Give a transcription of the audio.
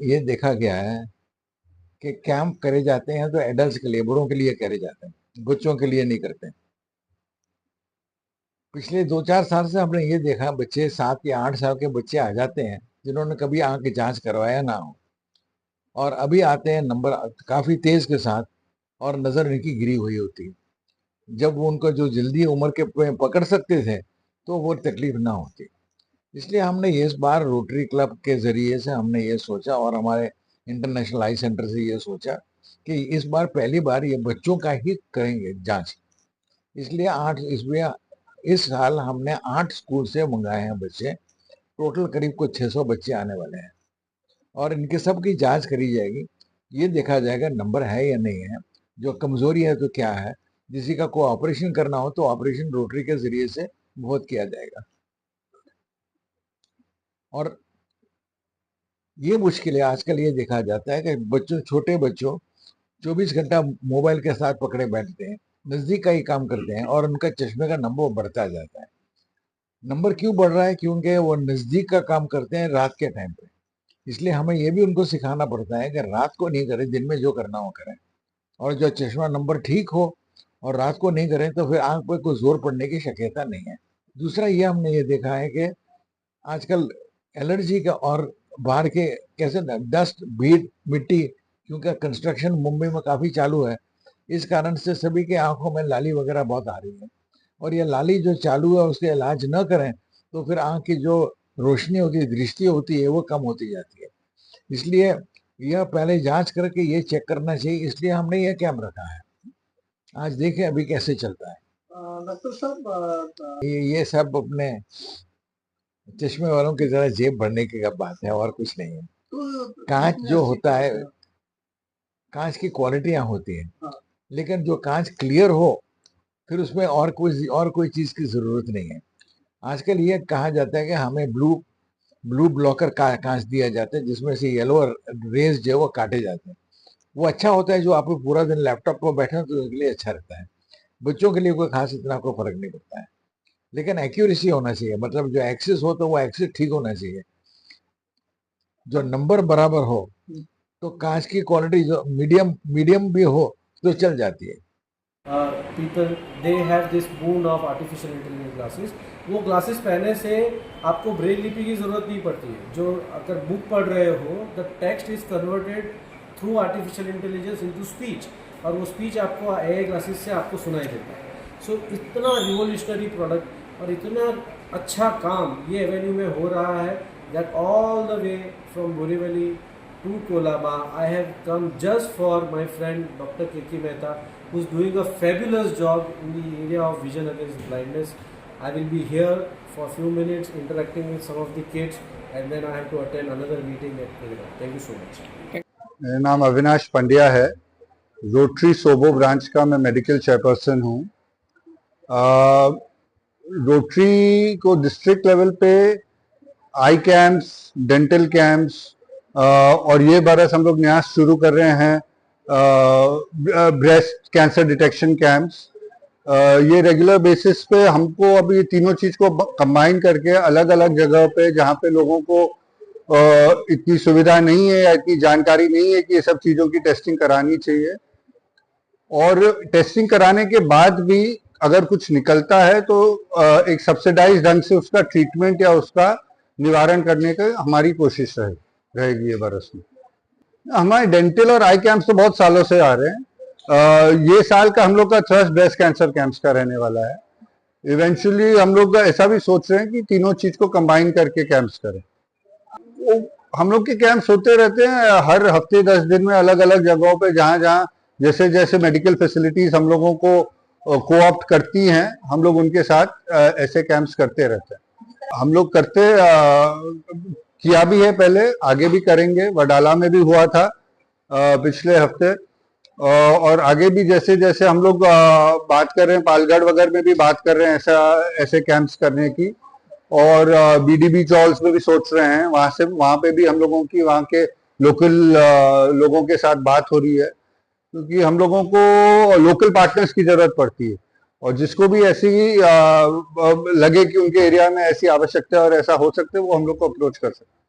ये देखा गया है कि कैंप करे जाते हैं तो एडल्ट के लिए, बूढ़ों के लिए करे जाते हैं, बच्चों के लिए नहीं करते। पिछले 2-4 साल से हमने ये देखा, बच्चे 7 या 8 साल के बच्चे आ जाते हैं जिन्होंने कभी आंख की जांच करवाया ना हो, और अभी आते हैं नंबर काफी तेज के साथ, और नजर इनकी गिरी हुई होती है। जब वो उनको जो जल्दी उम्र के पकड़ सकते थे तो वो तकलीफ ना होती। इसलिए हमने ये इस बार रोटरी क्लब के जरिए से हमने ये सोचा, और हमारे इंटरनेशनल आई सेंटर से ये सोचा कि इस बार पहली बार ये बच्चों का ही करेंगे जांच। इसलिए इसमें इस साल हमने 8 स्कूल से मंगाए हैं बच्चे। टोटल करीब कुछ 600 बच्चे आने वाले हैं, और इनके सब की जांच करी जाएगी। ये देखा जाएगा नंबर है या नहीं है, जो कमजोरी है तो क्या है। किसी का कोई ऑपरेशन करना हो तो ऑपरेशन रोटरी के जरिए से बहुत किया जाएगा। और ये मुश्किल है, आजकल ये देखा जाता है कि छोटे बच्चों 24 घंटा मोबाइल के साथ पकड़े बैठते हैं, नजदीक का ही काम करते हैं, और उनका चश्मे का नंबर बढ़ता जाता है। नंबर क्यों बढ़ रहा है? क्योंकि वो नजदीक का काम करते हैं रात के टाइम पे। इसलिए हमें ये भी उनको सिखाना पड़ता है कि रात को नहीं करें, दिन में जो करना हो करें। और जो चश्मा नंबर ठीक हो और रात को नहीं करें तो फिर आंख पर कोई जोर पड़ने की शक्यता नहीं है। दूसरा ये हमने ये देखा है कि आजकल एलर्जी का, और बाहर के कैसे डस्ट, भीड़, मिट्टी, क्योंकि कंस्ट्रक्शन मुंबई में काफी चालू है, इस कारण से सभी के आंखों में लाली वगैरह बहुत आ रही है। और ये लाली जो चालू है उसके इलाज न करें तो फिर आंख की जो रोशनी होती है, दृष्टि होती है, वो कम होती जाती है। इसलिए यह पहले जांच करके ये चेक करना चाहिए, इसलिए हमने ये कैंप रखा है। आज देखें अभी कैसे चलता है। डॉक्टर साहब, ये सब अपने चश्मे वालों की तरह जेब भरने की बात है, और कुछ नहीं है। तो कांच जो होता है, कांच की क्वालिटियां होती हैं, हाँ। लेकिन जो कांच क्लियर हो फिर उसमें और कोई चीज की जरूरत नहीं है। आजकल ये कहा जाता है कि हमें ब्लू ब्लू ब्लॉकर का कांच दिया जाता है, जिसमें से येलो रेज जो है वो काटे जाते हैं। वो अच्छा होता है, जो आप पूरा दिन लैपटॉप पर बैठे हो तो उसके लिए अच्छा रहता है। बच्चों के लिए कोई खास इतना कोई फर्क नहीं पड़ता है, लेकिन एक्यूरेसी होना चाहिए, मतलब जो एक्सेस हो तो वो एक्सेस ठीक होना चाहिए, जो नंबर बराबर हो। तो कांच की क्वालिटी जो मीडियम मीडियम भी हो तो चल जाती है। People they have this boon of artificial intelligence glasses. वो ग्लासेस पहनने से आपको ब्रेल लिपि की ज़रूरत नहीं पड़ती है। जो अगर बुक पढ़ रहे हो, the text is converted through artificial intelligence into speech, और वो स्पीच आपको एआई ग्लासेस से आपको सुनाई देता है। सो इतना रिवोल्यूशनरी प्रोडक्ट और इतना अच्छा काम ये एवेन्यू में हो रहा है that all the way from Borivali to Kolaba, I have come just for my friend Dr. Kirti Mehta, who is doing a fabulous job in the area of vision against blindness. I will be here for a few minutes interacting with some of the kids, and then I have to attend another meeting at Kolaba. Thank you so much. मेरा नाम अविनाश पंड्या है। Rotary सोबो branch का मैं medical chairperson हूँ। Rotary को district level पे आई camps, dental camps, और ये बरस हम लोग नया शुरू कर रहे हैं ब्रेस्ट कैंसर डिटेक्शन कैंप्स। ये रेगुलर बेसिस पे हमको अभी ये तीनों चीज को कंबाइन करके अलग अलग जगह पे, जहाँ पे लोगों को इतनी सुविधा नहीं है या इतनी जानकारी नहीं है कि ये सब चीजों की टेस्टिंग करानी चाहिए, और टेस्टिंग कराने के बाद भी अगर कुछ निकलता है तो एक सब्सिडाइज ढंग से उसका ट्रीटमेंट या उसका निवारण करने का हमारी कोशिश रहेगी ये बरस में। हमारे डेंटल और आई कैंप्स तो बहुत सालों से आ रहे हैं। ये साल का हम लोग का थर्स्ट ब्रेस्ट कैंसर कैंप्स का रहने वाला है। इवेंचुअली हम लोग ऐसा भी सोच रहे हैं कि तीनों चीज को कंबाइन करके कैंप्स करें। हम लोग के कैंप्स होते रहते हैं हर हफ्ते 10 दिन में अलग अलग जगहों पे, जहाँ जहाँ जैसे जैसे मेडिकल फैसिलिटीज हम लोगों को कोऑप्ट करती हैं, हम लोग उनके साथ ऐसे कैंप्स करते रहते हैं। हम लोग किया भी है पहले, आगे भी करेंगे। वडाला में भी हुआ था पिछले हफ्ते, और आगे भी जैसे जैसे हम लोग बात कर रहे हैं, पालगढ़ वगैरह में भी बात कर रहे हैं ऐसे कैंप्स करने की, और बीडीबी चॉल्स में भी सोच रहे हैं। वहां पे भी हम लोगों की वहां के लोकल लोगों के साथ बात हो रही है, क्योंकि हम लोगों को लोकल पार्टनर्स की जरूरत पड़ती है, और जिसको भी ऐसी लगे कि उनके एरिया में ऐसी आवश्यकता और ऐसा हो सकता है, वो हम लोग को अप्रोच कर सकते हैं।